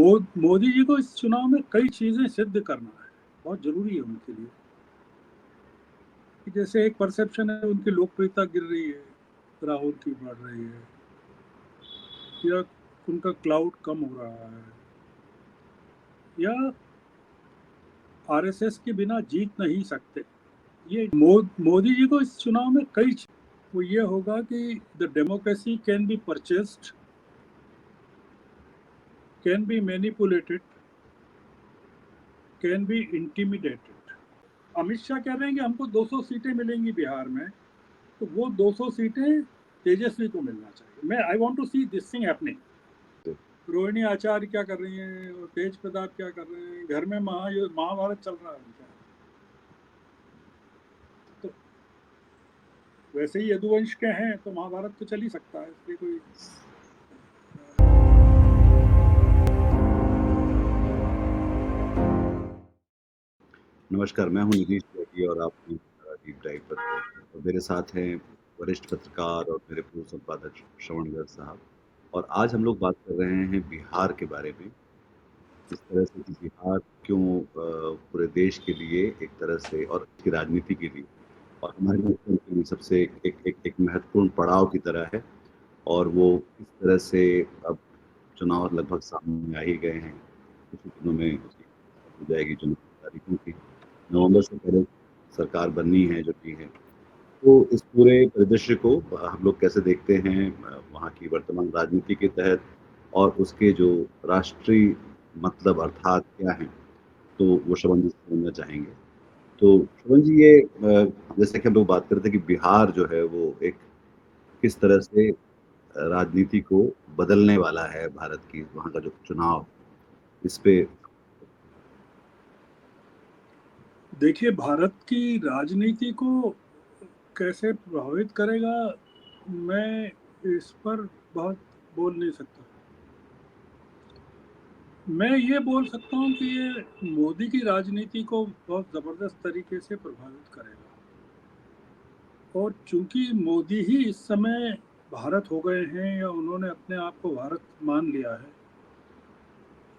मोदी जी को इस चुनाव में कई चीजें सिद्ध करना है, बहुत जरूरी है उनके लिए। कि जैसे एक परसेप्शन है उनकी लोकप्रियता गिर रही है, राहुल की बढ़ रही है, या उनका क्लाउड कम हो रहा है, या आरएसएस के बिना जीत नहीं सकते। ये मोदी जी को इस चुनाव में वो ये होगा कि the democracy can be purchased, can be manipulated, can be intimidated. Amit Shah कह रहे हैं कि हमको 200 सीटें मिलेंगी बिहार में, तो वो 200 सीटें तेजस्वी को मिलना चाहिए। मैं I want to see this thing happening. Rohini Acharya क्या कर रही हैं और तेज प्रताप क्या कर रहे हैं, घर में महाभारत चल रहा है उनका। तो वैसे ही यदुवंश के हैं तो महाभारत तो चल ही सकता है, इसलिए कोई। नमस्कार, मैं हूं नीतीश त्यागी और आप डीप डाइव पर और मेरे साथ हैं वरिष्ठ पत्रकार और मेरे पूर्व संपादक श्रवण गर्ग साहब। और आज हम लोग बात कर रहे हैं बिहार के बारे में। इस तरह से कि बिहार क्यों पूरे देश के लिए एक तरह से और उसकी राजनीति के लिए और हमारे लोकतंत्र के लिए सबसे एक महत्वपूर्ण पड़ाव की तरह है। और वो इस तरह से अब चुनाव लगभग सामने आ ही गए हैं। कुछ ही दिनों में उसकी हो जाएगी चुनाव की तारीखों की। नवंबर से पहले सरकार बननी है जो की है। तो इस पूरे परिदृश्य को हम लोग कैसे देखते हैं वहाँ की वर्तमान राजनीति के तहत और उसके जो राष्ट्रीय मतलब अर्थात क्या है, तो वो श्रवण जी से समझना चाहेंगे। तो श्रवण जी ये जैसे कि हम लोग बात करते हैं कि बिहार जो है वो एक किस तरह से राजनीति को बदलने वाला है भारत की, वहाँ का जो चुनाव इस पे। देखिए, भारत की राजनीति को कैसे प्रभावित करेगा, मैं इस पर बहुत बोल नहीं सकता। मैं ये बोल सकता हूँ कि ये मोदी की राजनीति को बहुत ज़बरदस्त तरीके से प्रभावित करेगा। और चूंकि मोदी ही इस समय भारत हो गए हैं, या उन्होंने अपने आप को भारत मान लिया है,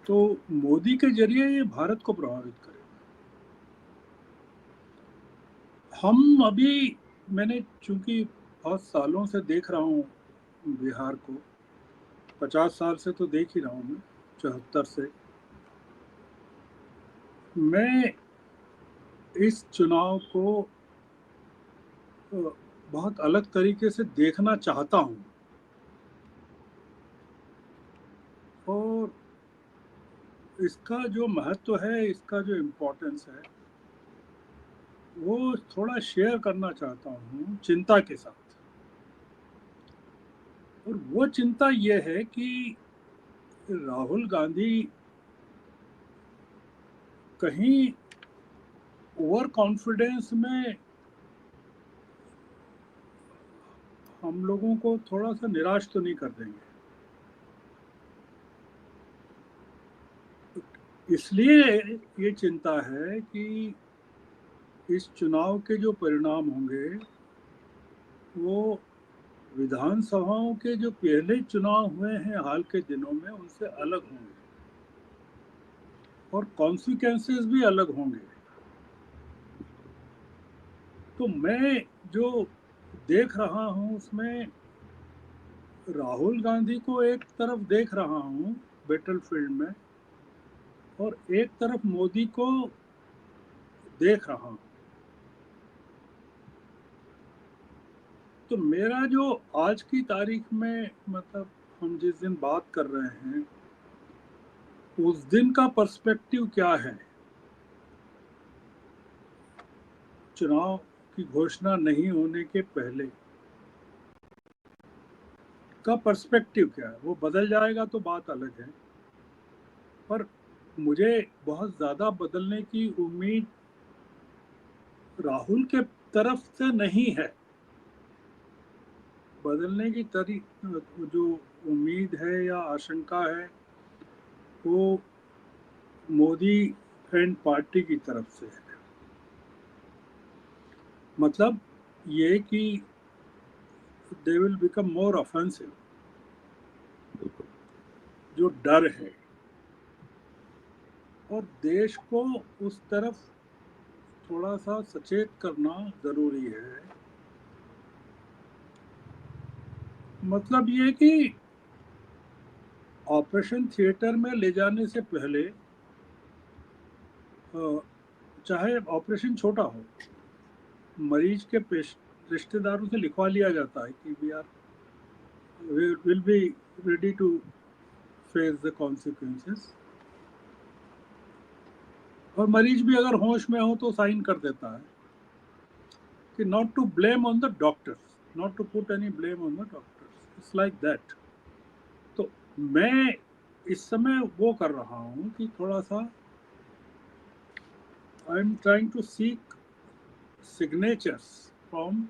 तो मोदी के जरिए ये भारत को प्रभावित करेगा। मैंने चूंकि बहुत सालों से देख रहा हूँ बिहार को, 50 साल से तो देख ही रहा हूँ मैं, 74 से। मैं इस चुनाव को बहुत अलग तरीके से देखना चाहता हूँ, और इसका जो महत्व है, इसका जो इम्पोर्टेंस है, वो थोड़ा शेयर करना चाहता हूँ चिंता के साथ। और वो चिंता ये है कि राहुल गांधी कहीं ओवर कॉन्फिडेंस में हम लोगों को थोड़ा सा निराश तो नहीं कर देंगे। इसलिए ये चिंता है कि इस चुनाव के जो परिणाम होंगे, वो विधानसभाओं के जो पहले चुनाव हुए हैं हाल के दिनों में, उनसे अलग होंगे, और कॉन्सिक्वेंसेस भी अलग होंगे। तो मैं जो देख रहा हूँ उसमें राहुल गांधी को एक तरफ देख रहा हूँ बैटलफील्ड में, और एक तरफ मोदी को देख रहा हूँ। तो मेरा जो आज की तारीख में, मतलब हम जिस दिन बात कर रहे हैं, उस दिन का पर्सपेक्टिव क्या है, चुनाव की घोषणा नहीं होने के पहले का पर्सपेक्टिव क्या है, वो बदल जाएगा तो बात अलग है। पर मुझे बहुत ज़्यादा बदलने की उम्मीद राहुल के तरफ से नहीं है। बदलने की जो उम्मीद है या आशंका है, वो मोदी एंड पार्टी की तरफ से है। मतलब ये कि they will become more offensive. जो डर है, और देश को उस तरफ थोड़ा-सा सचेत करना ज़रूरी है। मतलब ये कि ऑपरेशन थिएटर में ले जाने से पहले अ, चाहे ऑपरेशन छोटा हो, मरीज के रिश्तेदारों से लिखवा लिया जाता है कि we are will be ready to face the consequences, और मरीज भी अगर होश में हो तो साइन कर देता है कि not to blame on the doctors, not to put any blame on the doctors, it's like that. तो मैं इस समय वो कर रहा हूँ कि थोड़ा-सा I am trying to seek signatures from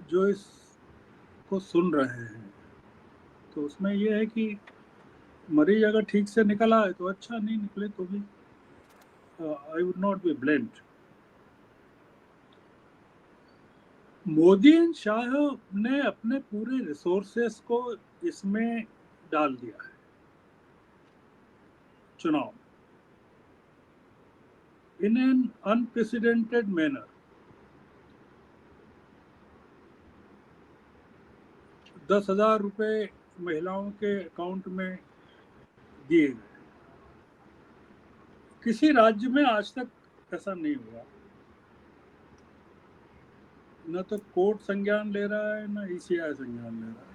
जो इसको सुन रहे हैं। तो उसमें ये है कि मरीज अगर ठीक से निकल आए तो अच्छा, नहीं निकले तो भी I would not be blamed. Modi and Shah ने अपने पूरे रिसोर्सेस को इसमें डाल दिया है, चुनाव, इन एन अनप्रेसिडेंटेड मैनर। 10,000 रुपए महिलाओं के अकाउंट में दिए गए। किसी राज्य में आज तक ऐसा नहीं हुआ। न तो कोर्ट संज्ञान ले रहा है, न ईसीआई संज्ञान ले रहा है।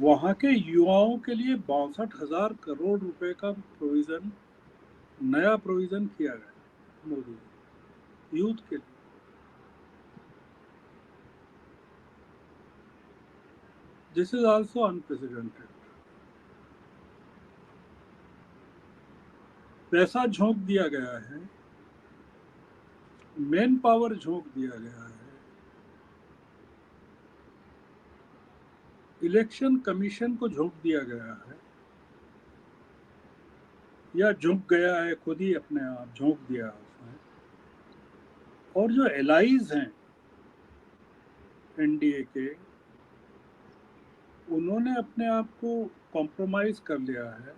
वहां के युवाओं के लिए 62,000 करोड़ रुपए का प्रोविजन, नया प्रोविजन किया गया मोदी यूथ के लिए। This is also unprecedented. पैसा झोंक दिया गया है, मैन पावर झोंक दिया गया है, इलेक्शन कमीशन को झोंक दिया गया है, या झुक गया है, खुद ही अपने आप झोंक दिया उसने। और जो एलाइज हैं एनडीए के, उन्होंने अपने आप को कॉम्प्रोमाइज कर लिया है।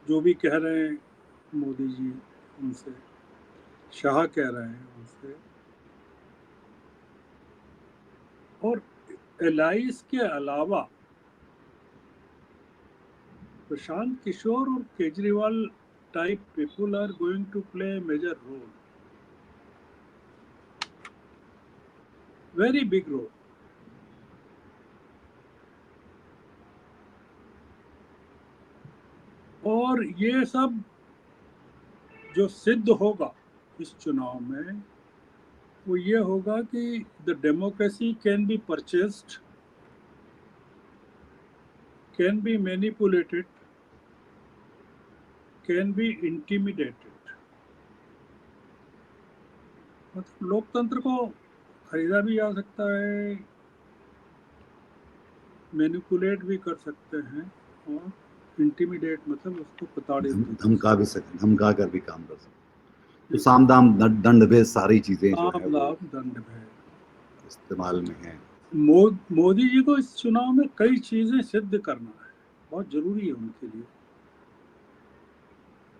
जो भी कह रहे हैं मोदी जी उनसे, शाह कह रहे हैं उनसे, और एलाइज के अलावा प्रशांत किशोर और Kejriwal type people are going to play major role, very big role. और ये सब जो सिद्ध होगा इस चुनाव में, वो ये होगा कि the democracy can be purchased, can be manipulated, can be intimidated. मतलब लोकतंत्र को खरीदा भी जा सकता है, मैनिपुलेट भी कर सकते हैं, और इंटिमिडेट मतलब उसको प्रताड़ित भी कर धमका भी सकते सकते, धमका कर भी काम कर सकते। तो हैं। साम दाम दंड भेद सारी चीजें जो है साम वो दाम दंड भेद। इस्तेमाल में है। मोदी जी को इस चुनाव में कई चीजें सिद्ध करना है, बहुत जरूरी है उनके लिए।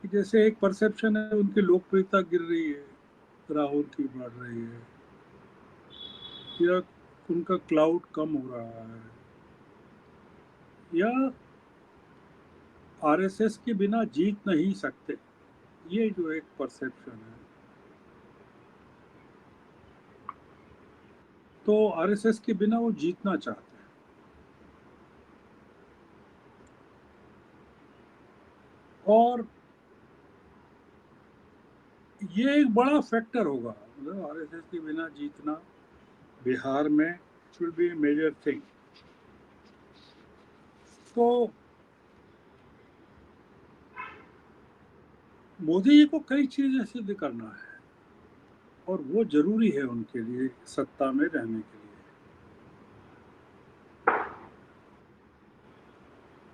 कि जैसे एक परसेप्शन है उनकी लोकप्रियता गिर रही है, राहुल की बढ़ रही है, या उनका क्लाउड कम हो रहा है, या आरएसएस के बिना जीत नहीं सकते, ये जो एक परसेप्शन है। तो आरएसएस के बिना वो जीतना चाहते हैं। और ये एक बड़ा फैक्टर होगा, मतलब आरएसएस के बिना जीतना बिहार में, it will be a major thing. तो मोदी जी को कई चीजें सिद्ध करना है, और वो जरूरी है उनके लिए सत्ता में रहने के लिए।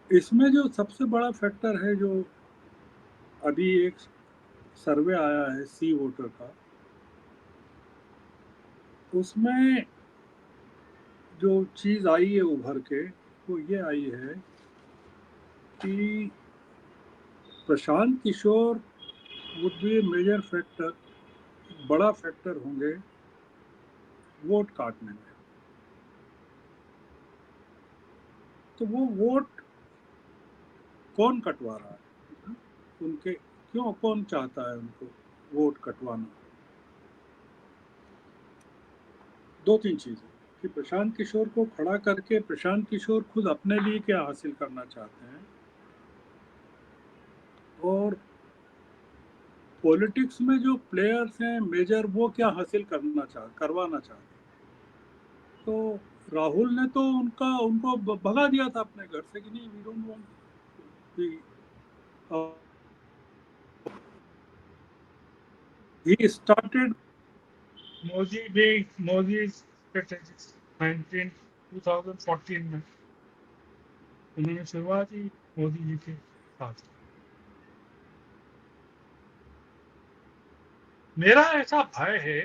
इसमें जो सबसे बड़ा फैक्टर है, जो अभी एक सर्वे आया है सी वोटर का, उसमें जो चीज़ आई है उभर के, वो ये आई है कि Prashant Kishor would be a major factor, बड़ा फैक्टर होंगे वोट काटने में। तो वो वोट कौन कटवा रहा है? उनके क्यों, कौन चाहता है उनको वोट कटवाना? दो तीन चीज़ें कि प्रशांत किशोर को खड़ा करके प्रशांत किशोर खुद अपने लिए क्या हासिल करना चाहते हैं, और पॉलिटिक्स में जो प्लेयर्स हैं मेजर, वो क्या हासिल करवाना चाहते हैं। तो राहुल ने तो उनको भगा दिया था अपने घर से कि नहीं, we don't want, he started. Modi strategics 2014 में उन्होंने शुरुआत ही मोदी जी के साथ। मेरा ऐसा भय है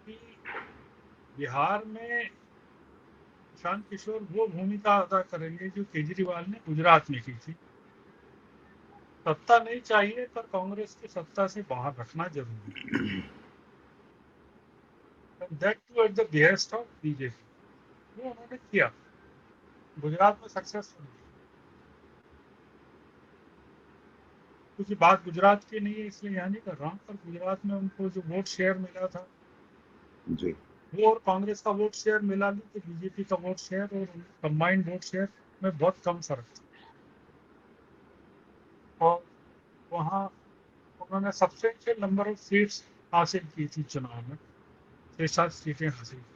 कि बिहार में प्रशांत किशोर वो भूमिका अदा करेंगे जो केजरीवाल ने गुजरात में की थी। सत्ता नहीं चाहिए, पर कांग्रेस की सत्ता से बाहर रखना जरूरी है। That too at the behest of BJP. वो उन्होंने किया, गुजरात में सक्सेसफुल। क्योंकि बात गुजरात की नहीं है इसलिए यहाँ नहीं कर रहा हूँ, पर गुजरात में उनको जो वोट शेयर मिला था जी। वो और कांग्रेस का वोट शेयर मिला ली तो बीजेपी का वोट शेयर और कंबाइंड वोट शेयर में बहुत कम फर्क था। और वहाँ उन्होंने सब्सटेंशियल नंबर ऑफ सीट्स हासिल की थी चुनाव में, 6-7 सीटें हासिल की।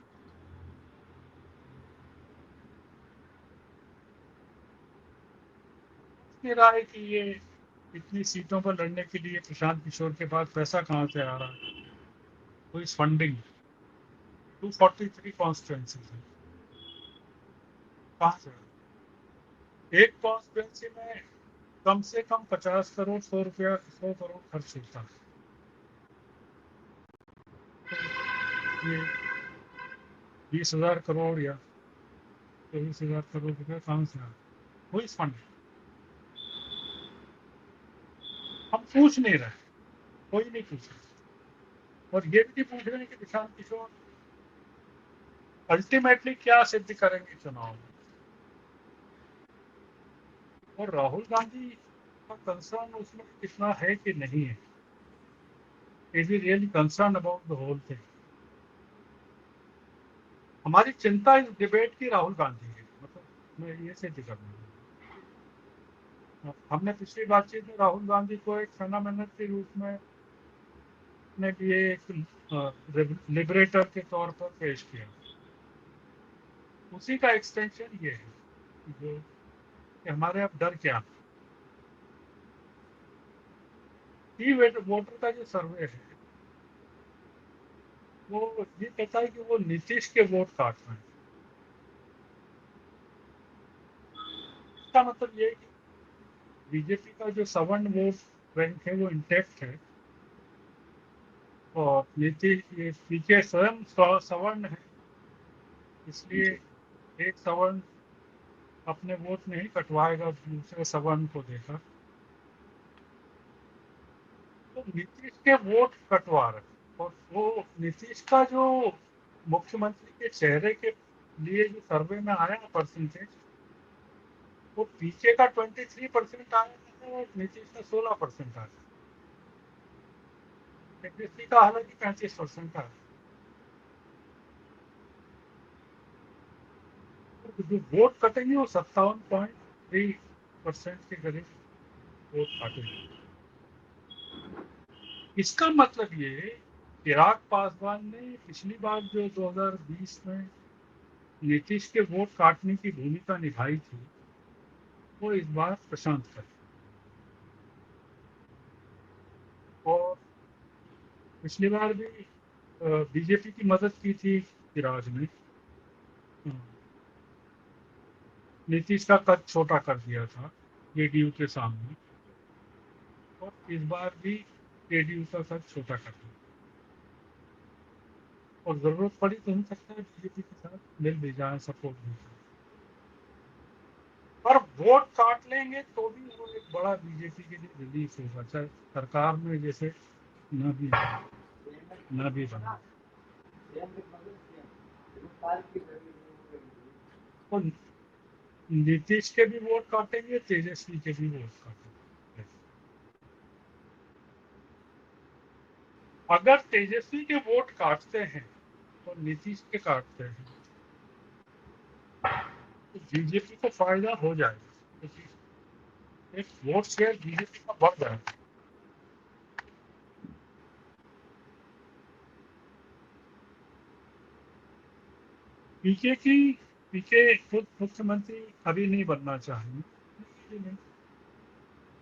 नहीं रहा है कि ये इतनी सीटों पर लड़ने के लिए प्रशांत किशोर के पास पैसा कहाँ से आ रहा है। तो इस फंडिंग 243 कॉन्स्टिट्यूंसी है, कहाँ से आ रहा है? एक कॉन्स्टिट्यूंसी में कम से कम 50 करोड़ 100 करोड़ खर्च होता है। तो ये 20,000 करोड़ या 24,000 करोड़ रुपया कहाँ से आ रहा है? वो इस फंड हम पूछ नहीं रहे, कोई नहीं पूछ रहा। और ये भी नहीं पूछ रहे कि प्रशांत किशोर अल्टीमेटली क्या सिद्ध करेंगे चुनाव में। और राहुल गांधी का कंसर्न उसमें कितना है कि नहीं है, is he really concern about the whole thing. हमारी चिंता इस डिबेट की राहुल गांधी है, मतलब मैं ये सिद्ध करना है। हमने पिछली बातचीत में राहुल गांधी को एक फेनोमेनल के रूप में अपने लिए एक लिबरेटर के तौर पर पेश किया। उसी का एक्सटेंशन ये है जो कि हमारे अब डर क्या है। वोटर का जो सर्वे है वो ये कहता है कि वो नीतीश के वोट काट रहे हैं। इसका मतलब ये है कि बीजेपी का जो सवर्ण वोट बैंक है वो इंटैक्ट है, और नीतीश ये पीछे स्वयं सवर्ण है, इसलिए जी। एक सवर्ण अपने वोट नहीं कटवाएगा दूसरे सवर्ण को देकर। तो नीतीश के वोट कटवा रहे हैं। और वो नीतीश का जो मुख्यमंत्री के चेहरे के लिए जो सर्वे में आया परसेंटेज, वो पीछे का 23% आया है और नीतीश का 16% आया। तेजस्वी का हालांकि 35% आया। तो जो वोट कटेंगे वो 57.3% के करीब वोट काटेंगे। इसका मतलब ये चिराग पासवान ने पिछली बार जो 2020 में नीतीश के वोट काटने की भूमिका निभाई थी वो इस बार प्रशांत कर। और पिछली बार भी बीजेपी की मदद की थी चिराग ने, नीतीश का कद छोटा कर दिया था जेडीयू के सामने, और इस बार भी जेडीयू का कद छोटा कर दिया। और जरूरत पड़ी तो हो सकता है बीजेपी के साथ मिल भी जाए, सपोर्ट भी करें। पर वोट काट लेंगे तो भी वो एक बड़ा बीजेपी के लिए रिलीफ होगा, चाहे सरकार में जैसे न भी बना। तो नीतीश के भी वोट काटेंगे, तेजस्वी के भी वोट काटेंगे। अगर तेजस्वी के वोट काटते हैं तो नीतीश के काटते हैं तो बीजेपी को फायदा हो जाएगा, क्योंकि एक वोट शेयर बीजेपी का बढ़ जाएगा। पीके खुद मुख्यमंत्री अभी नहीं बनना चाहेंगे,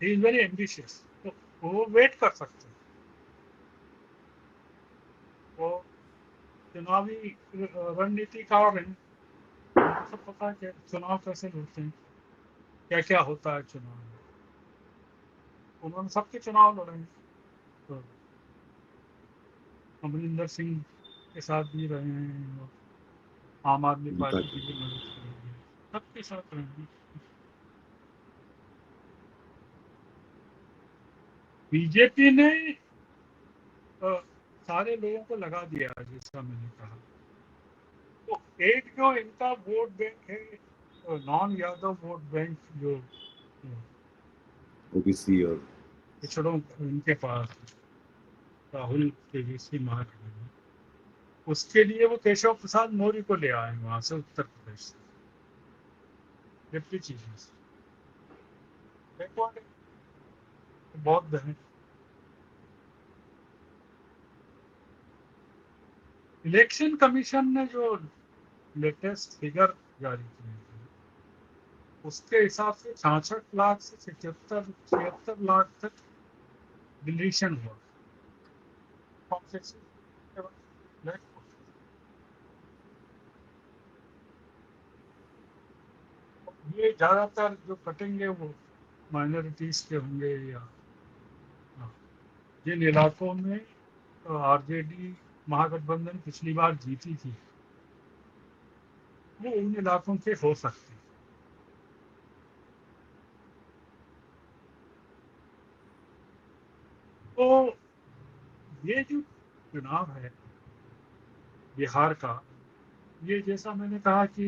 ही इज वेरी एम्बिशियस, तो वो वेट कर सकते हैं। वो चुनावी रणनीति का और उनको सब पता है कि चुनाव कैसे लड़ते हैं, क्या क्या होता है चुनाव में। उन्होंने सबके चुनाव लड़े हैं, तो अमरिंदर सिंह के साथ भी रहे हैं और आम आदमी गीता पार्टी की। की भी मदद करेंगे, सबके साथ रहेंगे। बीजेपी ने सारे लोगों को लगा दिया, जैसा मैंने कहा। तो एक जो इनका वोट बैंक है, नॉन यादव वोट बैंक, जो ओबीसी और पिछड़ों इनके पास राहुल तेजस्वी महागठबंधन, उसके लिए वो केशव प्रसाद मौर्य को ले आए वहां से, उत्तर प्रदेश से, डिप्टी चीफ मिनिस्टर। बैकवर्ड है, बौद्ध है। इलेक्शन कमीशन ने जो लेटेस्ट फिगर जारी किए हैं उसके हिसाब से 66 लाख से 76 लाख तक डिलीशन हुआ। ये ज्यादातर जो कटेंगे वो माइनॉरिटीज के होंगे, या हाँ, जिन इलाकों में आरजेडी महागठबंधन पिछली बार जीती थी वो उन इलाकों के हो सकते हैं। तो ये जो चुनाव है बिहार का, ये जैसा मैंने कहा कि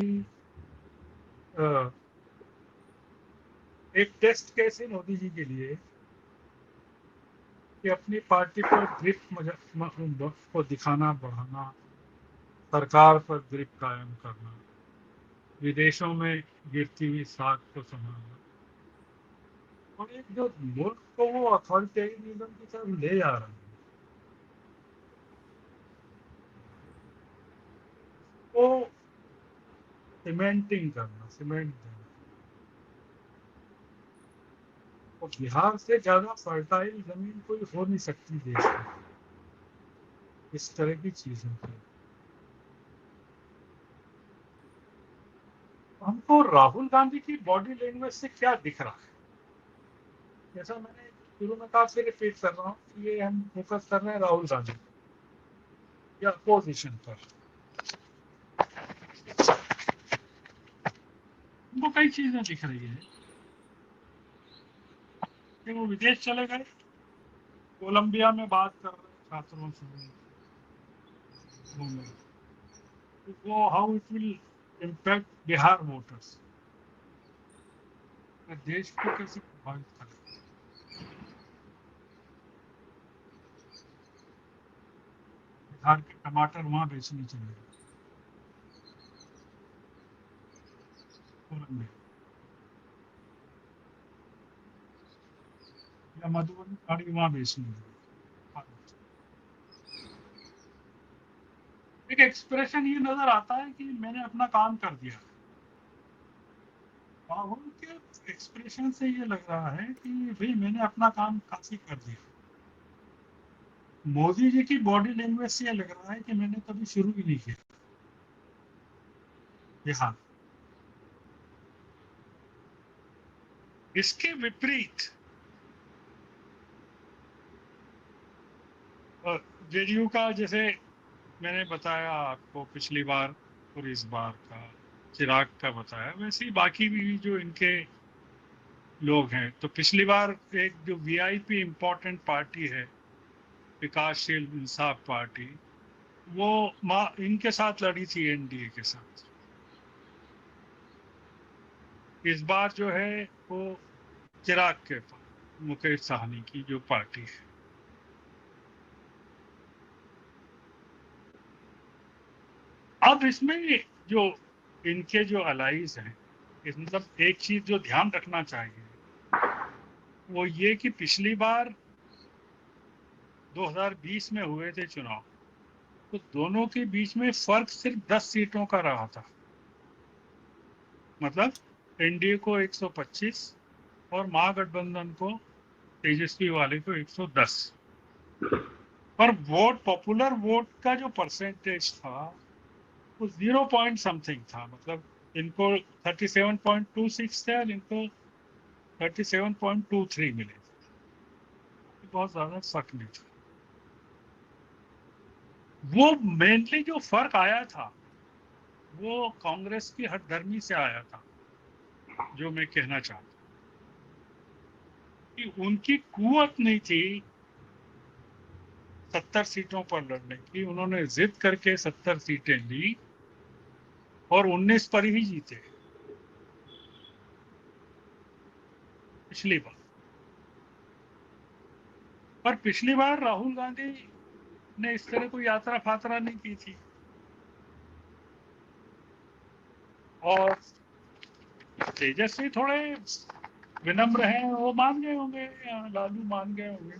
एक टेस्ट केस है मोदी जी के लिए कि अपनी पार्टी पर ग्रिप को दिखाना, बढ़ाना, सरकार पर ग्रिप कायम करना, विदेशों में गिरती हुई साख को संभालना, और एक जो मुल्क को वो अथॉरिटेरियनिज्म की तरफ ले जा रहा है वो सीमेंटिंग करना, सीमेंट देना। और बिहार से ज्यादा फर्टाइल जमीन कोई हो नहीं सकती देश में इस तरह की चीजों की। हमको राहुल गांधी की बॉडी लैंग्वेज से क्या दिख रहा है, जैसा मैंने शुरू में कहा, फिर रिपीट कर रहा हूँ कि ये हम फोकस कर रहे हैं राहुल गांधी या अपोजिशन पर। हमको कई चीजें दिख रही है कि वो विदेश चले गए, कोलंबिया में बात कर रहे हैं छात्रों से, वो how it will impact Bihar voters, देश को कैसे प्रभावित करे। बिहार के टमाटर वहां बेचने चले गए कोलंबिया, या मधुबनी साड़ी वहां बेचने गए। एक एक्सप्रेशन ये नजर आता है कि मैंने अपना काम कर दिया। राहुल के एक्सप्रेशन से ये लग रहा है कि भाई मैंने अपना काम काफी कर दिया। मोदी जी की बॉडी लैंग्वेज से ये लग रहा है कि मैंने कभी शुरू ही नहीं किया। बिहार इसके विपरीत जेडीयू का जैसे मैंने बताया आपको पिछली बार और इस बार का, चिराग का बताया, वैसे ही बाकी भी जो इनके लोग हैं। तो पिछली बार एक जो वीआईपी इम्पोर्टेंट पार्टी है, विकासशील इंसाफ पार्टी, वो इनके साथ लड़ी थी, एनडीए के साथ। इस बार जो है वो चिराग के पास, मुकेश साहनी की जो पार्टी है। अब इसमें जो इनके जो अलाइज हैं, इस मतलब एक चीज जो ध्यान रखना चाहिए वो ये कि पिछली बार 2020 में हुए थे चुनाव, तो दोनों के बीच में फर्क सिर्फ 10 सीटों का रहा था। मतलब एनडीए को 125 और महागठबंधन को, तेजस्वी वाले को 110। पर वोट, पॉपुलर वोट का जो परसेंटेज था वो 0 पॉइंट समथिंग था। मतलब इनको 37.26 थे और इनको 37.23 मिले। बहुत ज्यादा फर्क नहीं था। वो मेनली जो फर्क आया था वो कांग्रेस की हठधर्मी से आया था। जो मैं कहना चाहता हूं कि उनकी कुवत नहीं थी 70 सीटों पर लड़ने की। उन्होंने जिद करके 70 सीटें ली और 19 पर ही जीते पिछली बार। पर पिछली बार राहुल गांधी ने इस तरह कोई यात्रा फात्रा नहीं की थी। और तेजस्वी थोड़े विनम्र हैं, वो मान गए होंगे, या लालू मान गए होंगे।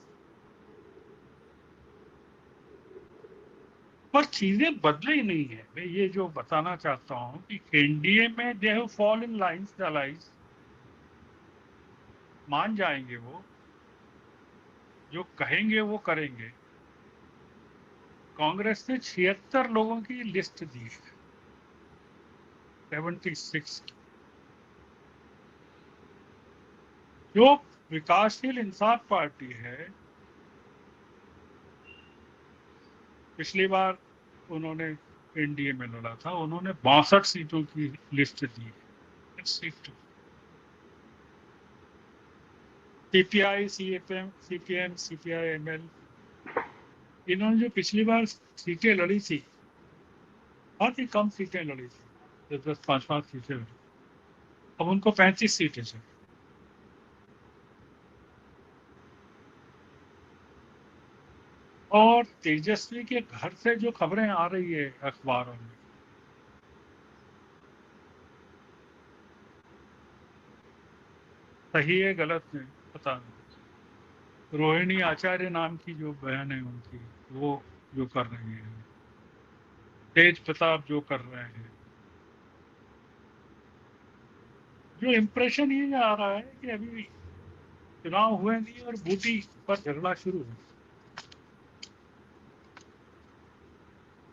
पर चीजें बदली नहीं है। मैं ये जो बताना चाहता हूं कि एनडीए में they have fall in lines allies, मान जाएंगे वो, जो कहेंगे वो करेंगे। कांग्रेस ने 76 लोगों की लिस्ट दी है, 76। जो विकासशील इंसाफ पार्टी है, पिछली बार उन्होंने एनडीए में लड़ा था, उन्होंने 62 सीटों की लिस्ट दी है। सीपीआई, सीपीएम, सीपीआई, एमएल, इन्होंने जो पिछली बार सीटें लड़ी थी, बहुत ही कम सीटें लड़ी थी, 10 5 सीटें लड़ी। अब उनको 35 सीटें चाहिए। और तेजस्वी के घर से जो खबरें आ रही है अखबारों में, सही है गलत है पता नहीं। रोहिणी आचार्य नाम की जो बहन है उनकी, वो जो कर रही है, तेज प्रताप जो कर रहे हैं, जो इम्प्रेशन ये आ रहा है कि अभी चुनाव हुए नहीं और बूटी पर झगड़ा शुरू है।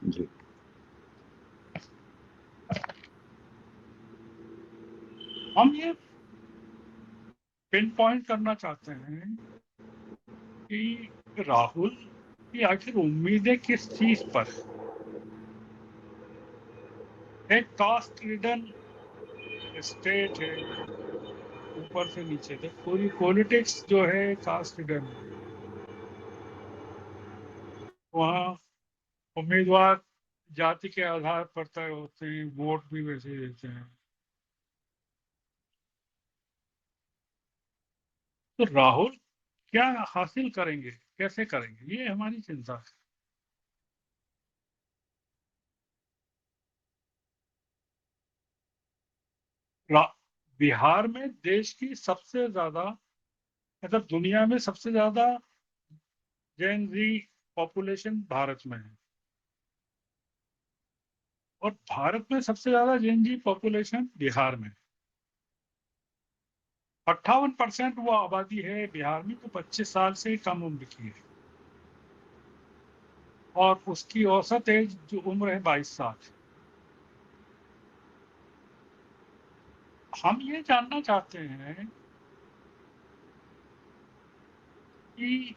जी। हम ये पिन पॉइंट करना चाहते हैं कि राहुल की आखिर उम्मीदें किस चीज पर है। एक कास्ट रिडन स्टेट है, ऊपर से नीचे तक पूरी पॉलिटिक्स जो है कास्ट रिडन है। वहाँ उम्मीदवार जाति के आधार पर तय होते हैं, वोट भी वैसे देते हैं। तो राहुल क्या हासिल करेंगे, कैसे करेंगे, ये हमारी चिंता है। बिहार में देश की सबसे ज्यादा, मतलब दुनिया में सबसे ज्यादा जैन जी पॉपुलेशन भारत में है। और भारत में सबसे ज्यादा जैन जी पॉपुलेशन बिहार में है। 58% वो आबादी है बिहार में, तो 25 साल से कम उम्र की है। और उसकी औसत एज जो उम्र है 22 साल। हम ये जानना चाहते हैं कि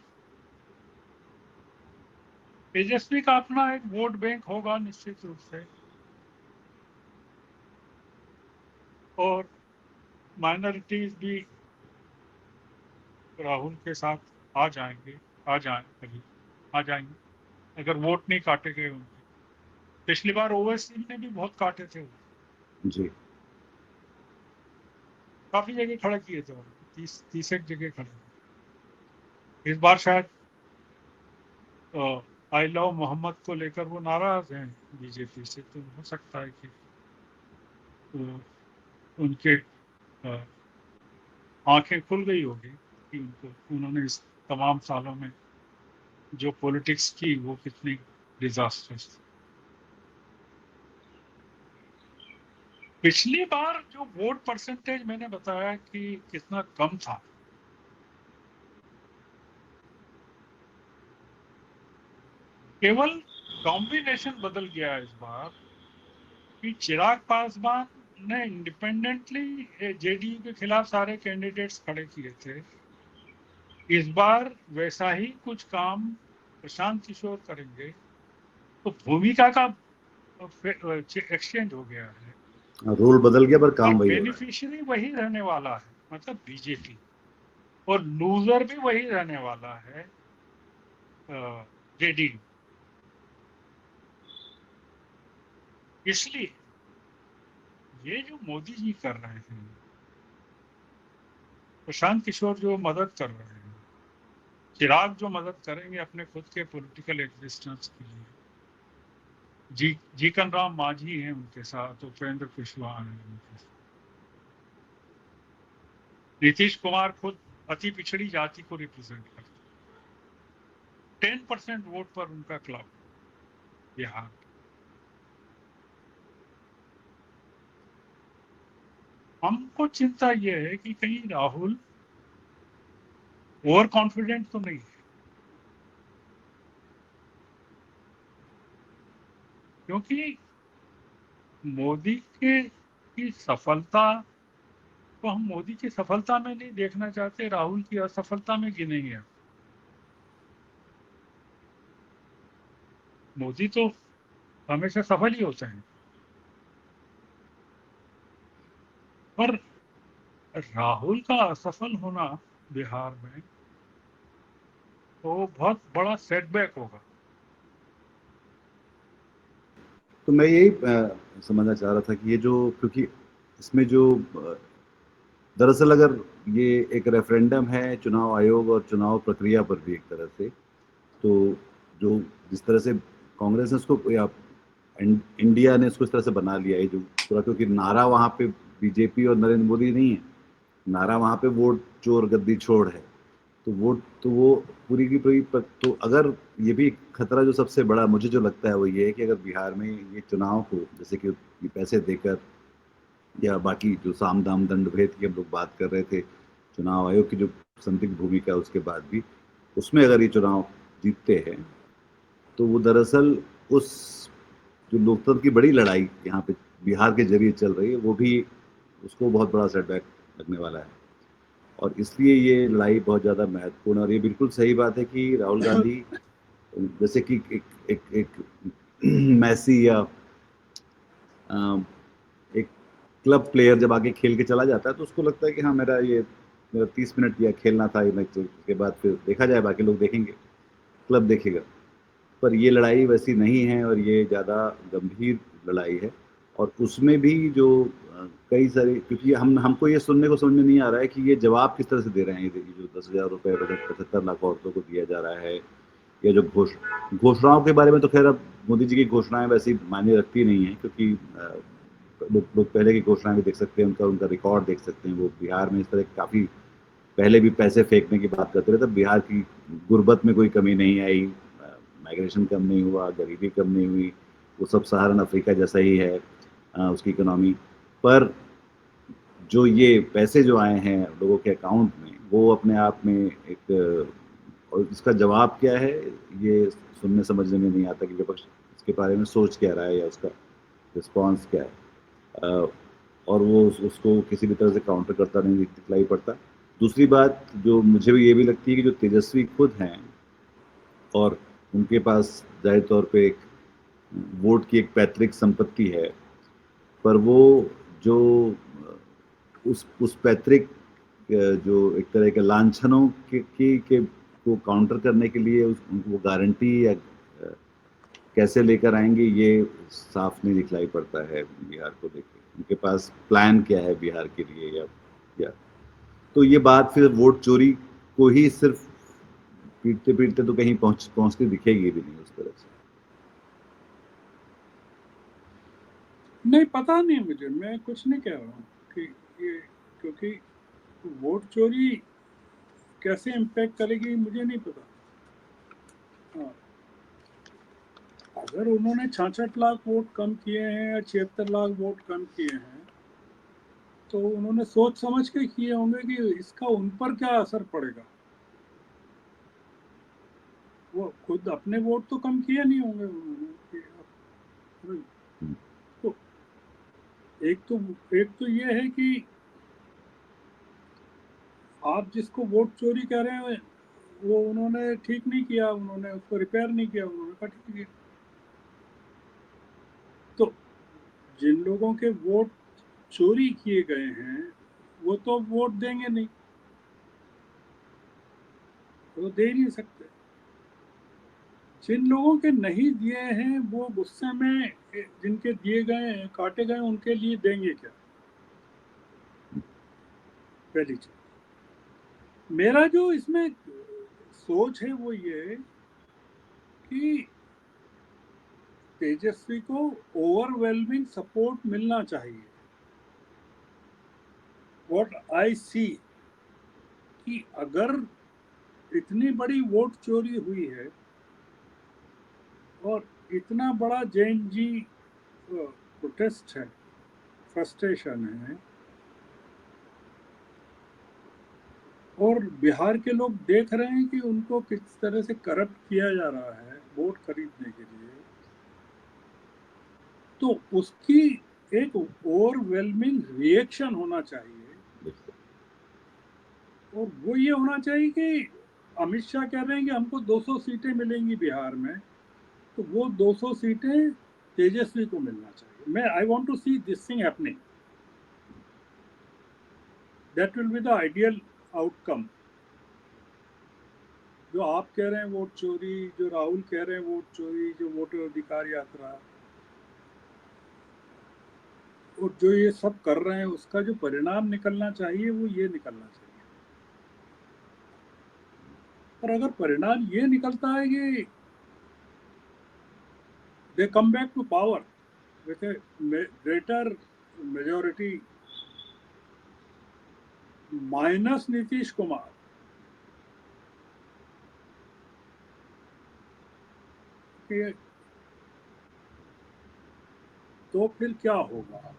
तेजस्वी का अपना एक वोट बैंक होगा निश्चित रूप से, और माइनॉरिटीज भी राहुल के साथ आ जाएंगे, आ जाएंगे अगर वोट नहीं काटे गए उनके। पिछली बार ओवैसी ने भी बहुत काटे थे, जी। काफी जगह खड़े किए थे, 30 एक जगह खड़े। इस बार शायद आई लव मोहम्मद को लेकर वो नाराज हैं बीजेपी से, तो हो सकता है कि उनके आंखें खुल गई होगी कि उन्होंने इस तमाम सालों में जो पॉलिटिक्स की वो कितनी डिजास्टर्स थी। पिछली बार जो वोट परसेंटेज मैंने बताया कि कितना कम था, केवल कॉम्बिनेशन बदल गया इस बार कि चिराग पासवान ने इंडिपेंडेंटली जेडीयू के खिलाफ सारे कैंडिडेट्स खड़े किए थे। इस बार वैसा ही कुछ काम प्रशांत किशोर करेंगे, तो भूमिका का एक्सचेंज हो गया है रोल बदल गया पर और काम वही हो रहा है। बेनिफिशियरी वही रहने वाला है, मतलब बीजेपी, और लूजर भी वही रहने वाला है जेडीयू। इसलिए ये जो मोदी जी कर रहे हैं, प्रशांत किशोर जो मदद कर रहे हैं, चिराग जो मदद करेंगे अपने खुद के पॉलिटिकल एग्जिस्टेंस के लिए, जीतन राम मांझी हैं उनके साथ, उपेंद्र कुशवाहा हैं उनके साथ, नीतीश कुमार खुद अति पिछड़ी जाति को रिप्रेजेंट करते हैं, 10% वोट पर उनका क्लब बिहार। हमको चिंता यह है कि कहीं राहुल ओवर कॉन्फिडेंट तो नहीं है, क्योंकि मोदी के की सफलता को हम मोदी की सफलता में नहीं देखना चाहते, राहुल की असफलता में गिनेंगे। मोदी तो हमेशा सफल ही होते हैं, पर राहुल का असफल होना बिहार में तो बहुत बड़ा सेटबैक होगा। तो मैं यही समझना चाह रहा था कि ये जो, क्योंकि इसमें जो दरअसल अगर ये एक रेफरेंडम है चुनाव आयोग और चुनाव प्रक्रिया पर भी एक तरह से, तो जो जिस तरह से कांग्रेस ने उसको या इंडिया ने इसको इस तरह से बना लिया है जो पूरा, क्योंकि नारा वहाँ पे बीजेपी और नरेंद्र मोदी नहीं है, नारा वहाँ पे वोट चोर गद्दी छोड़ है। तो वोट तो वो पूरी की पूरी तो अगर ये भी खतरा जो सबसे बड़ा मुझे जो लगता है वो ये है कि अगर बिहार में ये चुनाव को जैसे कि ये पैसे देकर या बाकी जो साम दाम दंड भेद की हम लोग बात कर रहे थे, चुनाव आयोग की जो संदिग्ध भूमिका है उसके बाद भी, उसमें अगर ये चुनाव जीतते हैं तो वो दरअसल उस जो लोकतंत्र की बड़ी लड़ाई यहाँ पे बिहार के जरिए चल रही है वो भी, उसको बहुत बड़ा सेटबैक लगने वाला है। और इसलिए ये लड़ाई बहुत ज़्यादा महत्वपूर्ण, और ये बिल्कुल सही बात है कि राहुल गांधी जैसे कि एक मैसी या एक क्लब प्लेयर जब आगे खेल के चला जाता है तो उसको लगता है कि हाँ मेरा 30 मिनट या खेलना था ये मैच, तो उसके बाद फिर देखा जाए, बाकी लोग देखेंगे, क्लब देखेगा। पर ये लड़ाई वैसी नहीं है और ये ज़्यादा गंभीर लड़ाई है। और उसमें भी जो कई सारे, क्योंकि हमको ये सुनने को समझ में नहीं आ रहा है कि ये जवाब किस तरह से दे रहे हैं, ये जो 10,000 रुपये 75 लाख औरतों को दिया जा रहा है, या जो घोषणाओं के बारे में तो खैर अब मोदी जी की घोषणाएं वैसी मायने रखती नहीं है, क्योंकि लोग पहले की घोषणाएं भी देख सकते हैं, उनका रिकॉर्ड देख सकते हैं। वो बिहार में इस तरह काफ़ी पहले भी पैसे फेंकने की बात करते रहे, तब बिहार की गुर्बत में कोई कमी नहीं आई, माइग्रेशन कम नहीं हुआ, गरीबी कम नहीं हुई, वो सब सहारन अफ्रीका जैसा ही है उसकी इकोनॉमी। पर जो ये पैसे जो आए हैं लोगों के अकाउंट में, वो अपने आप में एक, और इसका जवाब क्या है ये सुनने समझने में नहीं आता कि विपक्ष इसके बारे में सोच क्या रहा है या उसका रिस्पॉन्स क्या है, और वो उसको किसी भी तरह से काउंटर करता नहीं दिखलाई पड़ता। दूसरी बात जो मुझे भी ये भी लगती है कि जो तेजस्वी खुद हैं और उनके पास ज़ाहिर तौर पे एक वोट की एक पैतृक संपत्ति है, पर वो जो उस पैतृक जो एक तरह के लांछनों के को काउंटर करने के लिए उनको वो गारंटी या कैसे लेकर आएंगे, ये साफ नहीं दिखलाई पड़ता है बिहार को लेके। उनके पास प्लान क्या है बिहार के लिए, या तो ये बात फिर वोट चोरी को ही सिर्फ पीटते पीटते तो कहीं पहुंचती दिखेगी भी नहीं उस तरह से। नहीं, पता नहीं मुझे, मैं कुछ नहीं कह रहा हूँ कि ये, क्योंकि वोट चोरी कैसे इम्पैक्ट करेगी मुझे नहीं पता। हाँ, अगर उन्होंने 66 लाख वोट कम किए हैं या 76 लाख वोट कम किए हैं, तो उन्होंने सोच समझ के किए होंगे कि इसका उन पर क्या असर पड़ेगा। वो खुद अपने वोट तो कम किए नहीं होंगे उन्होंने तो एक तो ये है कि आप जिसको वोट चोरी कह रहे हैं वो उन्होंने ठीक नहीं किया, उन्होंने उसको रिपेयर नहीं किया, उन्होंने कहा ठीक है। तो जिन लोगों के वोट चोरी किए गए हैं वो तो वोट देंगे नहीं, वो दे ही नहीं सकते। जिन लोगों के नहीं दिए हैं वो गुस्से में, जिनके दिए गए हैं काटे गए उनके लिए देंगे क्या, पहली चीज। मेरा जो इसमें सोच है वो ये कि तेजस्वी को ओवरवेलमिंग सपोर्ट मिलना चाहिए। व्हाट आई सी कि अगर इतनी बड़ी वोट चोरी हुई है और इतना बड़ा जैन जी प्रोटेस्ट है, फ्रस्ट्रेशन है, और बिहार के लोग देख रहे हैं कि उनको किस तरह से करप्ट किया जा रहा है वोट खरीदने के लिए, तो उसकी एक ओवरवेलमिंग रिएक्शन होना चाहिए। और वो ये होना चाहिए कि अमित शाह कह रहे हैं कि हमको 200 सीटें मिलेंगी बिहार में, तो वो 200 सीटें तेजस्वी को मिलना चाहिए। मैं I want to see this thing happening, that will be the ideal outcome. जो आप कह रहे हैं वोट चोरी, जो राहुल कह रहे हैं वोट चोरी, जो वोटर अधिकार यात्रा और जो ये सब कर रहे हैं, उसका जो परिणाम निकलना चाहिए वो ये निकलना चाहिए। और अगर परिणाम ये निकलता है कि they come back to power with a greater majority minus Nitish Kumar, कि तो फिर क्या होगा।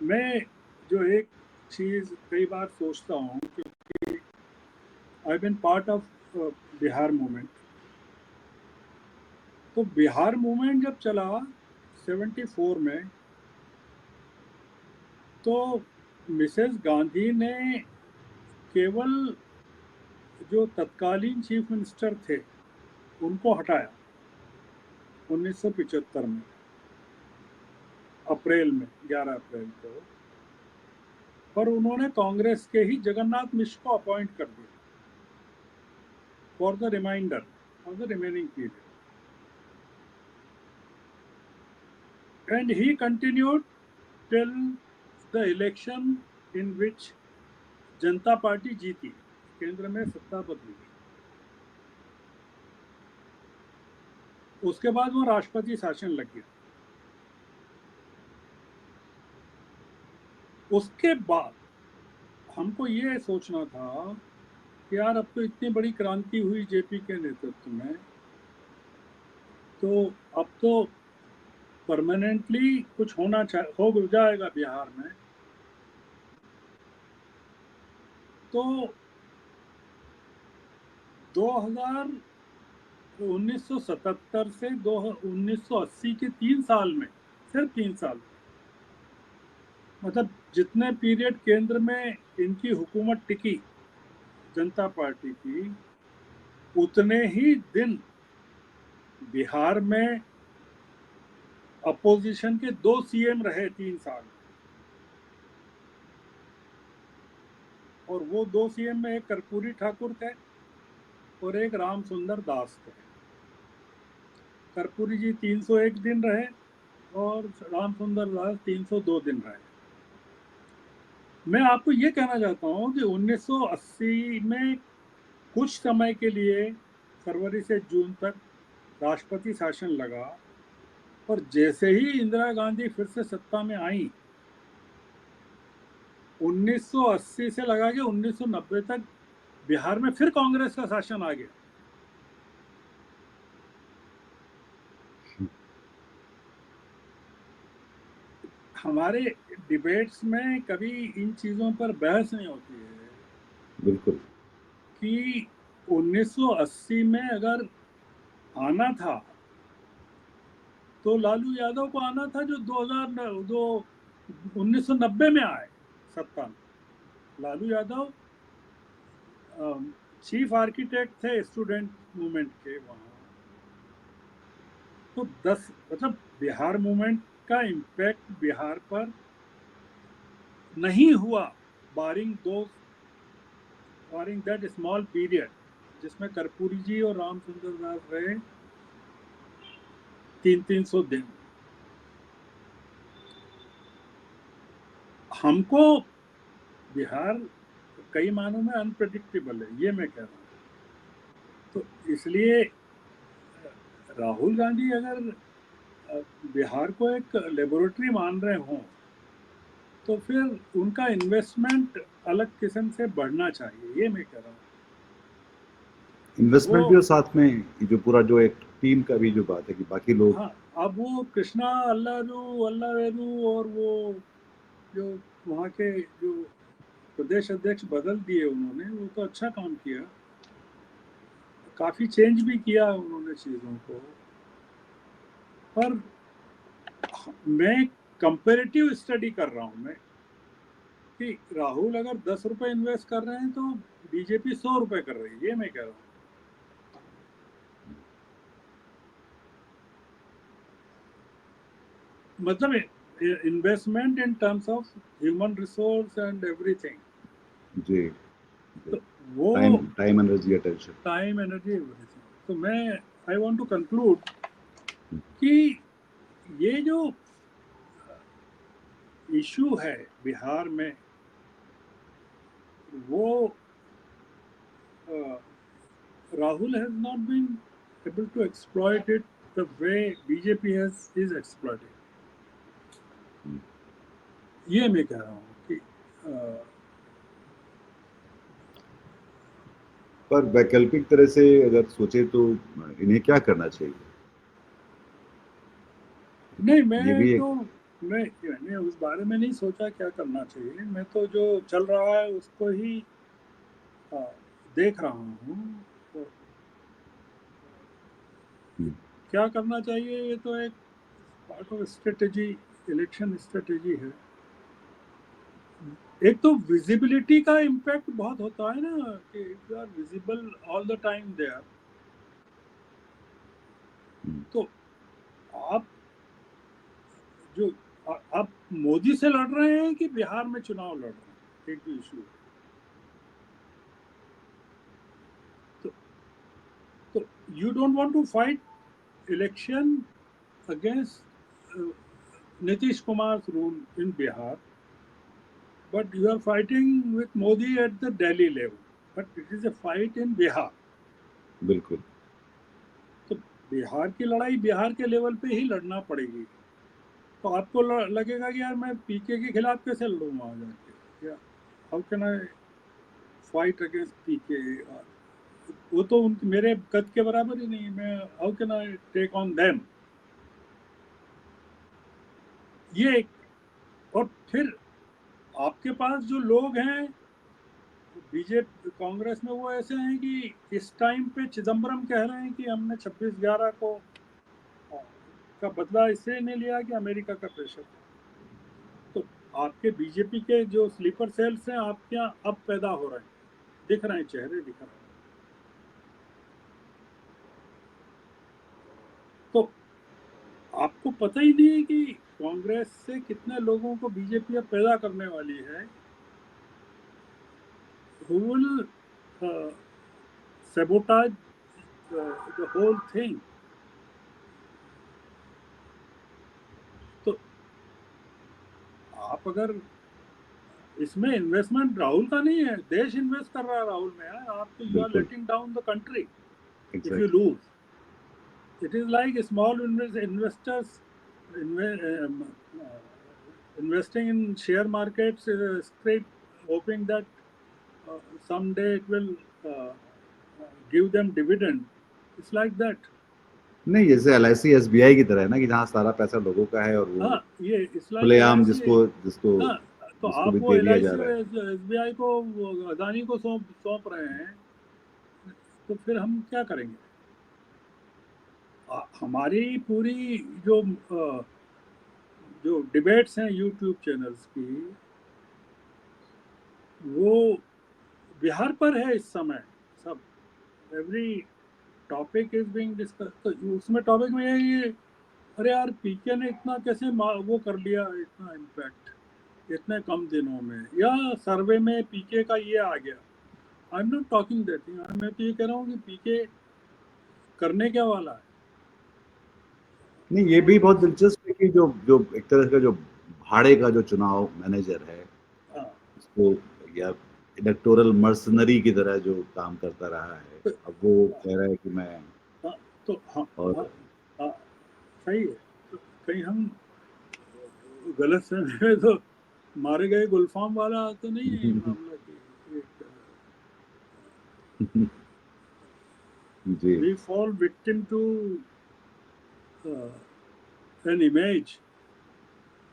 मैं जो एक चीज कई बार सोचता हूँ, क्योंकि I been part of Bihar movement, तो बिहार मूवमेंट जब चला 74 में, तो मिसेस गांधी ने केवल जो तत्कालीन चीफ मिनिस्टर थे उनको हटाया 1975 में, अप्रैल में, 11 अप्रैल को। पर उन्होंने कांग्रेस के ही जगन्नाथ मिश्र को अपॉइंट कर दिया for the reminder for the remaining period, and he continued till the election in which Janata Party जीती, केंद्र में सत्ता बदली। उसके बाद वो राष्ट्रपति शासन लग गया। उसके बाद हमको ये सोचना था कि यार अब तो इतनी बड़ी क्रांति हुई जेपी के नेतृत्व में, तो अब तो परमानेंटली कुछ हो जाएगा बिहार में। तो 1977 से 1980 के 3 साल में, सिर्फ 3 साल, मतलब जितने पीरियड केंद्र में इनकी हुकूमत टिकी, जनता पार्टी की, उतने ही दिन बिहार में अपोजिशन के 2 सीएम रहे 3 साल। और वो 2 सीएम में एक कर्पूरी ठाकुर थे और एक राम सुंदर दास थे। कर्पूरी जी 301 दिन रहे और राम सुंदर दास 302 दिन रहे। मैं आपको ये कहना चाहता हूँ कि 1980 में कुछ समय के लिए फरवरी से जून तक राष्ट्रपति शासन लगा, और जैसे ही इंदिरा गांधी फिर से सत्ता में आई, 1980 से लगा के 1990 तक बिहार में फिर कांग्रेस का शासन आ गया। हमारे डिबेट्स में कभी इन चीजों पर बहस नहीं होती है बिल्कुल। कि 1980 में अगर आना था तो लालू यादव को आना था, जो 1990 में आए सत्ता में। लालू यादव चीफ आर्किटेक्ट थे स्टूडेंट मूवमेंट के वहाँ। तो 10 मतलब बिहार मूवमेंट का इम्पैक्ट बिहार पर नहीं हुआ, बारिंग दैट स्मॉल पीरियड जिसमें कर्पूरी जी और राम सुंदर दास रहे 300 दिन। हमको बिहार कई मानों में अनप्रेडिक्टेबल है, ये मैं कह रहा हूँ। तो इसलिए राहुल गांधी अगर बिहार को एक लेबोरेटरी मान रहे हों तो फिर उनका इन्वेस्टमेंट अलग किस्म से बढ़ना चाहिए, ये मैं कह रहा हूँ। इन्वेस्टमेंट भी, वो और साथ में ये जो पूरा जो एक टीम का भी जो बात है कि बाकी लोग। हाँ, अब वो कृष्णा अल्लावेलू और वो जो वहाँ के जो प्रदेश अध्यक्ष बदल दिए उन्होंने, वो तो अच्छा काम किया, काफी चेंज भी किया उन्होंने चीजों को। पर मैं कंपैरेटिव स्टडी कर रहा हूँ मैं कि राहुल अगर 10 रुपए इन्वेस्ट कर रहे हैं तो बीजेपी 100 रुपए कर रही है, ये मैं कह रहा हूँ। मतलब investment in terms of human resource and everything. जी। तो वो time energy attention. Time energy everything. तो मैं आई वांट टू कंक्लूड कि ये जो इशू है बिहार में, वो Rahul has not been able to exploit it the way BJP is exploiting. ये मैं कह रहा हूँ कि पर वैकल्पिक तरह से अगर सोचे तो इन्हें क्या करना चाहिए? नहीं, ये भी एक मैंने उस बारे में नहीं सोचा क्या करना चाहिए। मैं तो जो चल रहा है उसको ही देख रहा हूँ। तो क्या करना चाहिए, ये तो एक part of strategy, election strategy है। एक तो विजिबिलिटी का इम्पैक्ट बहुत होता है ना, कि if you are visible all the time there, तो आप जो आप मोदी से लड़ रहे हैं कि बिहार में चुनाव लड़ रहे हैं, एक इशू। तो you don't want to fight election against Nitish Kumar rule in Bihar, but you are fighting with Modi at the Delhi level, but it is a fight in Bihar. बिल्कुल। तो बिहार की लड़ाई बिहार के लेवल पे ही लड़ना पड़ेगी। तो आपको लगेगा कि यार मैं पीके के खिलाफ कैसे लड़ूंगा वहां जाके, या how can I fight against PK, वो तो मेरे कद के बराबर ही नहीं है, मैं how can I take on them, ये एक। और फिर आपके पास जो लोग हैं बीजेपी कांग्रेस में, वो ऐसे हैं कि इस टाइम पे चिदम्बरम कह रहे हैं कि हमने 26/11 को का बदला इससे नहीं लिया कि अमेरिका का प्रेशर। तो आपके बीजेपी के जो स्लीपर सेल्स हैं आपके यहाँ अब पैदा हो रहे हैं, दिख रहे हैं, चेहरे दिख रहे हैं। तो आपको पता ही नहीं है कि कांग्रेस से कितने लोगों को बीजेपी अब पैदा करने वाली है, who will sabotage the whole thing. तो आप अगर इसमें इन्वेस्टमेंट राहुल का नहीं है, देश इन्वेस्ट कर रहा है राहुल में यार। आप तो यू आर बिल्कुल letting down the country if you exactly lose. It is like small investors investing in share markets, scrape, hoping that someday it will give them dividend. It's like that. नहीं, जैसे LIC SBI की तरह है ना कि जहाँ सारा पैसा लोगों का है और वो हाँ, ये इट्स लाइक खुलेआम LIC। जिसको जिसको हाँ, तो जिसको आप भी वो दे दिया जा LIC रहा और है। SBI को अदानी को सौंप रहे हैं, तो फिर हम क्या करेंगे? हमारी पूरी जो डिबेट्स हैं यूट्यूब चैनल्स की, वो बिहार पर है इस समय। सब every topic is being discuss. तो उसमें टॉपिक में ये अरे यार पीके ने इतना कैसे वो कर लिया, इतना इम्पैक्ट इतने कम दिनों में, या सर्वे में पीके का ये आ गया। I am not talking that thing. मैं तो ये कह रहा हूँ कि पीके करने क्या वाला है। नहीं, ये भी बहुत दिलचस्प है कि जो जो एक तरह का जो भाड़े का जो चुनाव मैनेजर है हाँ, उसको, या इलेक्टोरल मर्सनरी की तरह जो काम करता रहा है, तो अब वो कह रहा है कि मैं हाँ, तो हाँ, और हाँ, हाँ, सही है। तो कहीं हम गलत समय में तो मारे गए गुलफाम वाला तो नहीं है ये मामला की एक जी we fall victim to an image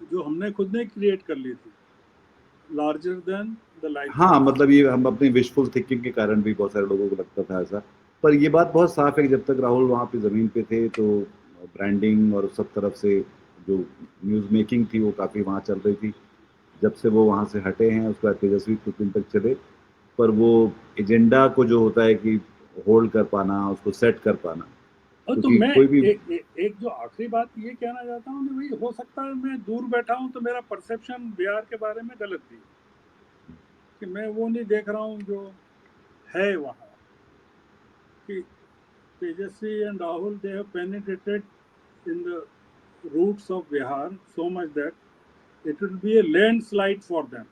जो हमने खुद ने क्रिएट कर ली थी, लार्जर देन द लाइफ हाँ, इमेज। मतलब ये हम अपनी विशफुल थिंकिंग के कारण भी बहुत सारे लोगों को लगता था ऐसा। पर ये बात बहुत साफ है कि जब तक राहुल वहाँ पे ज़मीन पे थे तो ब्रांडिंग और सब तरफ से जो न्यूज़ मेकिंग थी वो काफ़ी वहाँ चल रही थी। जब से वो वहाँ से हटे हैं उसके बाद तेजस्वी कुछ दिन तक चले, पर वो एजेंडा को जो होता है कि होल्ड कर पाना, उसको सेट कर पाना, और तो क्योंकि मैं कोई भी एक जो आखिरी बात ये कहना चाहता हूँ कि भाई हो सकता है मैं दूर बैठा हूँ तो मेरा परसेप्शन बिहार के बारे में गलत भी, कि मैं वो नहीं देख रहा हूँ जो है वहाँ, कि Tejashwi and Rahul they have penetrated in the roots of Bihar so much that it will be a landslide for them.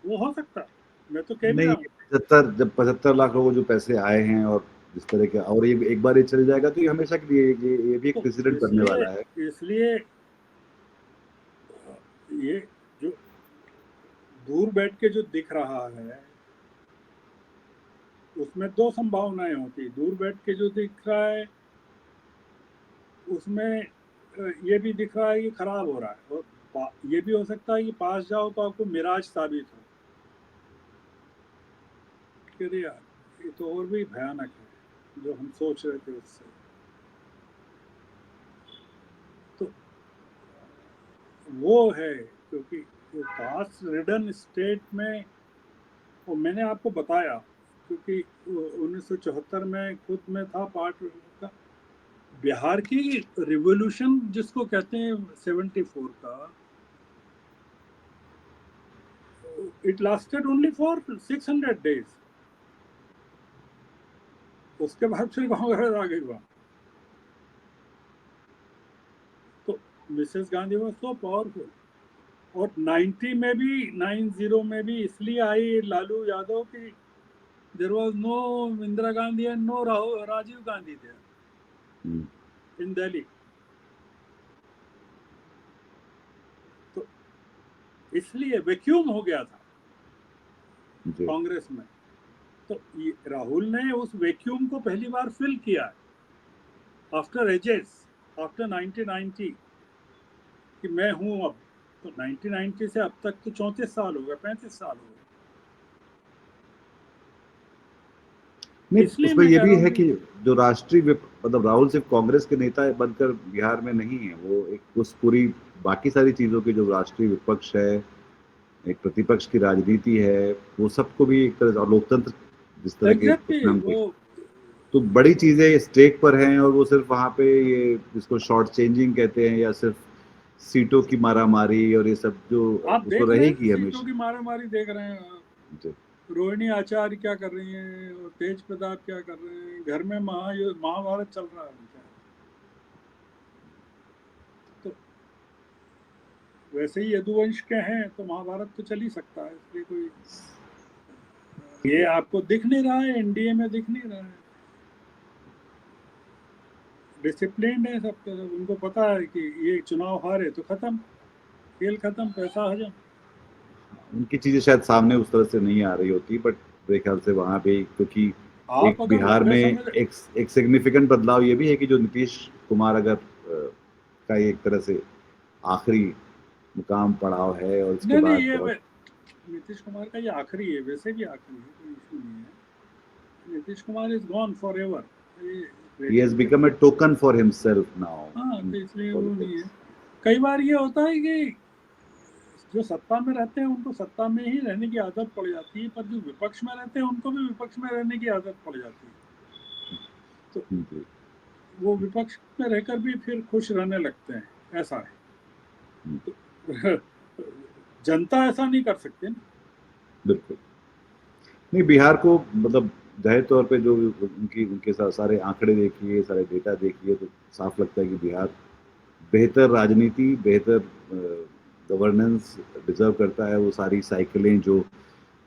वो हो सकता है, मैं तो कह भी नहीं, रहा हूँ। 75 जब 75 लाख लोगों को जो पैसे आए हैं और जिस तरह के, और ये एक बार ये चल जाएगा तो ये हमेशा के लिए ये भी एक तो प्रेसिडेंट बनने इसलिए वाला है। इसलिए ये जो दूर बैठ के जो दिख रहा है उसमें दो संभावनाएं होती। दूर बैठ के जो दिख रहा है उसमें ये भी दिख रहा है कि खराब हो रहा है, और ये भी हो सकता है कि पास जाओ तो आपको मिराज साबित हो कि अरे यार ये तो और भी भयानक है जो हम सोच रहे थे उससे। तो वो है, क्योंकि कास्ट रिडन स्टेट में, और मैंने आपको बताया क्योंकि 1974 में खुद में था पार्ट का, बिहार की रिवॉल्यूशन जिसको कहते हैं 74 का, it lasted only for 600 days. उसके बाद फिर कांग्रेस आ गई वहां। तो Mrs Gandhi was so powerful. और 90 में भी 90 में भी इसलिए आई लालू यादव की there was no Indira Gandhi and no Rajiv Gandhi there in Delhi. तो इसलिए वैक्यूम हो गया था जी कांग्रेस में। तो राहुल ने उस वैक्यूम को पहली बार फिल किया है आफ्टर एजेस, आफ्टर 1990, कि मैं हूं अब। तो 1990 से अब तक तो 34 साल हो गए, 35 साल हो गए। नहीं, इसलिए उसमें मैं ये कह भी रहा हूँ है कि कि जो मतलब राहुल सिर्फ कांग्रेस के नेता बनकर बिहार में नहीं है, वो एक उस पूरी बाकी सारी चीजों की जो राष्ट्रीय विपक्ष है, एक प्रतिपक्ष की राजनीति है, वो सबको भी एक तरह से, और लोकतंत्र जिस तरह के एग्जैक्टली उसमें हम वो तो बड़ी चीजें स्टेक पर हैं और वो सिर्फ वहां पे ये जिसको शॉर्ट चेंजिंग कहते हैं या सिर्फ सीटों की मारामारी और ये सब जो आप उसको देख रहे हैं रहेगी सीटों हमेशा। की मारामारी देख रहे हैं आप। जी रोहिणी आचार्य क्या कर रही हैं और तेज प्रताप क्या कर रहे हैं, घर में महाभारत चल रहा है उनका। तो वैसे ही यदुवंश के हैं तो महाभारत तो चल ही सकता है, इसलिए कोई ये आपको दिख नहीं रहा है, एनडीए में दिख नहीं रहा है। डिसिप्लिन है सब, उनको पता है कि ये चुनाव हारे तो खत्म, खेल खत्म, पैसा हजम। उनकी चीजें शायद सामने उस तरह से नहीं आ रही होती, बट मेरे ख्याल से वहां पे क्योंकि एक आप अगर बिहार लंबे में समय एक सिग्निफिकेंट बदलाव ये भी है कि जो नीतीश कुमार अगर का एक तरह से आखिरी मुकाम पड़ाव है और उसके नहीं बाद ये बहुत नीतीश कुमार का ये आखिरी है, वैसे भी आखिरी है, कोई इशू नहीं है। Nitish Kumar is gone for ever. he has become a token for himself now हाँ in तो इसलिए वो नहीं है। politics. कई बार ये होता है कि जो सत्ता में रहते हैं उनको सत्ता में ही रहने की आदत पड़ जाती है, पर जो विपक्ष में रहते हैं उनको भी विपक्ष में रहने की आदत पड़ जाती है, तो जी, वो विपक्ष में रहकर भी फिर खुश रहने लगते हैं, ऐसा है। तो जनता ऐसा नहीं कर सकती ना। बिल्कुल नहीं। बिहार को मतलब जाहिर तौर पे जो उनके सारे आंकड़े देखिए, सारे डेटा देखिए तो साफ लगता है कि बिहार बेहतर राजनीति, बेहतर गवर्नेंस डिजर्व करता है। वो सारी साइकिलें जो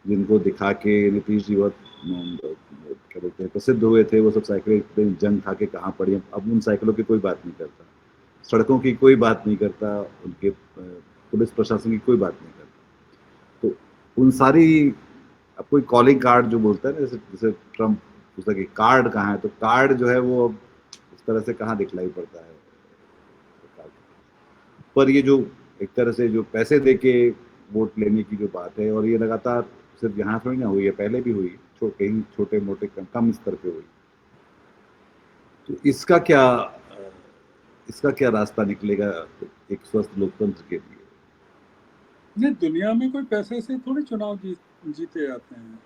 जिनको दिखा के नीतीश जी बहुत क्या बोलते हैं प्रसिद्ध हुए थे, वो सब साइकिलें जंग खा के कहाँ पड़ी। अब उन साइकिलों की कोई बात नहीं करता, सड़कों की कोई बात नहीं करता, उनके पुलिस प्रशासन की कोई बात नहीं करता। तो उन सारी अब कोई कॉलिंग कार्ड जो बोलता है ना, जैसे जैसे ट्रम्प पूछता कि कार्ड कहाँ है, तो कार्ड जो है वो अब उस तरह से कहाँ दिखलाई पड़ता है। पर ये जो एक तरह से जो पैसे दे के वोट लेने की जो बात है, और ये लगातार सिर्फ यहाँ थोड़ी ना हुई है, पहले भी हुई, कहीं छोटे मोटे कम स्तर पे हुई। तो इसका क्या रास्ता निकलेगा एक स्वस्थ लोकतंत्र के लिए? नहीं, दुनिया में कोई पैसे से थोड़ी चुनाव जीते जाते हैं,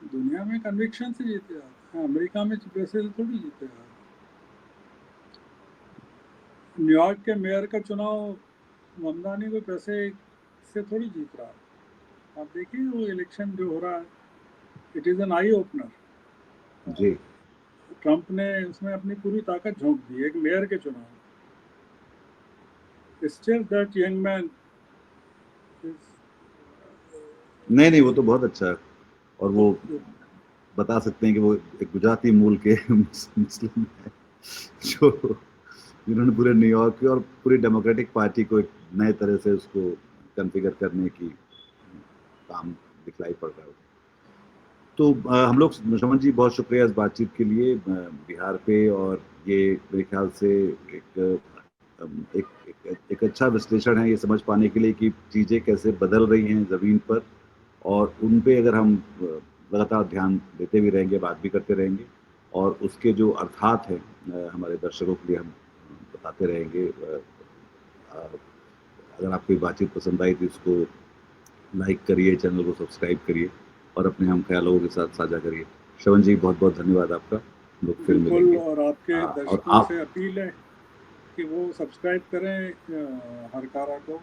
दुनिया में कन्विक्शन से जीते जाते हैं। अमेरिका में पैसे से थोड़ी जीते जाते हैं। न्यूयॉर्क के मेयर का चुनाव ममदानी कोई पैसे से थोड़ी जीत रहा है। आप देखिए वो इलेक्शन जो हो रहा है, it is an eye opener. जी ट्रंप ने उसमें अपनी पूरी ताकत झोंक दी एक मेयर के चुनाव। स्टिल दैट यंग मैन नहीं वो तो बहुत अच्छा है, और वो बता सकते हैं कि वो एक गुजराती मूल के मुस्लिम है जो जिन्होंने पूरे न्यूयॉर्क की और पूरी डेमोक्रेटिक पार्टी को एक नए तरह से उसको कॉन्फ़िगर करने की काम दिखलाई पड़ रहा है। तो हम लोग शमन जी बहुत शुक्रिया इस बातचीत के लिए बिहार पे, और ये मेरे ख्याल से एक अच्छा विश्लेषण है ये समझ पाने के लिए कि चीज़ें कैसे बदल रही हैं ज़मीन पर, और उन पे अगर हम लगातार ध्यान देते भी रहेंगे, बात भी करते रहेंगे, और उसके जो अर्थात हैं हमारे दर्शकों के लिए हम बताते रहेंगे। अगर आपको ये बातचीत पसंद आई तो इसको लाइक करिए, चैनल को सब्सक्राइब करिए और अपने हम ख्यालों के साथ साझा करिए। श्रवण जी बहुत बहुत धन्यवाद आपका, लोग फिर मिलेंगे। और आपके और दर्शकों आप से अपील है कि वो सब्सक्राइब करें हरकारा को,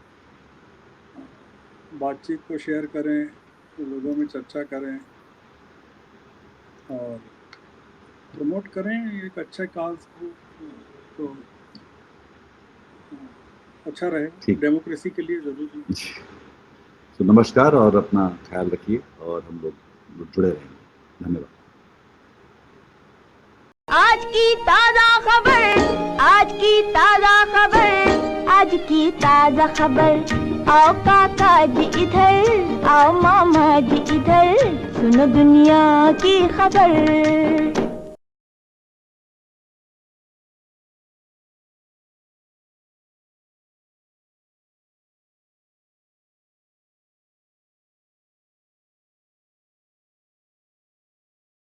बातचीत को शेयर करें, लोगों में चर्चा करें और प्रमोट करें एक अच्छे काज को, तो अच्छा रहे, डेमोक्रेसी के लिए जरूरी है। तो नमस्कार और अपना ख्याल रखिए, और हम लोग जुड़े रहेंगे। धन्यवाद। आज की ताजा खबर, आज की ताजा खबर, आज की ताजा खबर। आओ काका जी इधर, आओ मामा जी इधर, सुनो दुनिया की खबर।